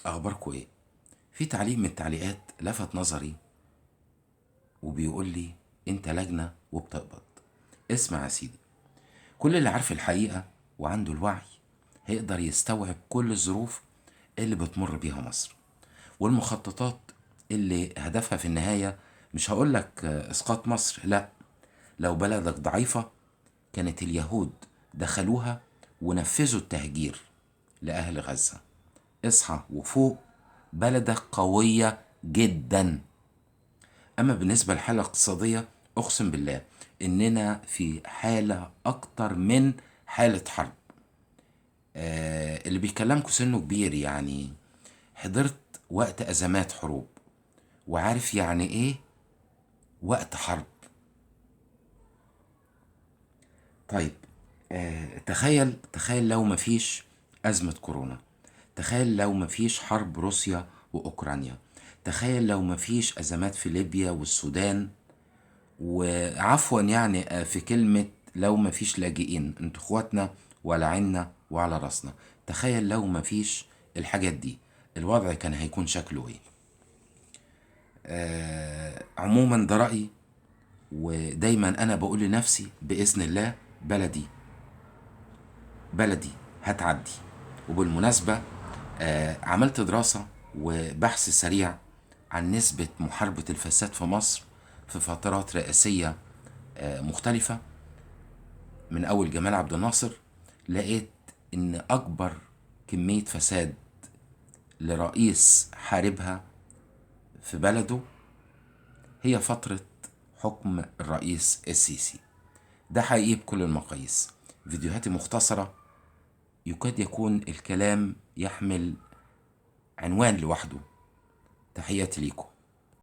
اخباركم ايه؟ في تعليق من التعليقات لفت نظري وبيقول لي انت لجنة وبتقبض. اسمع يا سيدي، كل اللي عارف الحقيقة وعنده الوعي هيقدر يستوعب كل الظروف اللي بتمر بيها مصر والمخططات اللي هدفها في النهاية مش هقولك اسقاط مصر، لا. لو بلدك ضعيفة كانت اليهود دخلوها ونفذوا التهجير لأهل غزة. اصحى وفوق، بلدك قوية جدا. أما بالنسبة للحالة الاقتصادية، أقسم بالله إننا في حالة أكتر من حالة حرب. اللي بيكلمكوا سنه كبير، يعني حضرت وقت أزمات حروب وعارف يعني إيه وقت حرب. طيب، تخيل لو مفيش أزمة كورونا، تخيل لو مفيش حرب روسيا وأوكرانيا، تخيل لو مفيش أزمات في ليبيا والسودان، وعفوا يعني في كلمة لو مفيش لاجئين، انتوا اخواتنا وعلى عيننا وعلى راسنا. تخيل لو مفيش الحاجات دي، الوضع كان هيكون شكله ايه؟ عموما ده رأيي، ودايما انا بقول لنفسي بإذن الله بلدي هتعدي. وبالمناسبة عملت دراسة وبحث سريع عن نسبة محاربة الفساد في مصر في فترات رئاسية مختلفة من أول جمال عبد الناصر. لقيت إن أكبر كمية فساد لرئيس حاربها في بلده هي فترة حكم الرئيس السيسي. ده حقيقي بكل المقاييس. فيديوهاتي مختصرة، يكاد يكون الكلام يحمل عنوان لوحده. تحياتي ليكم.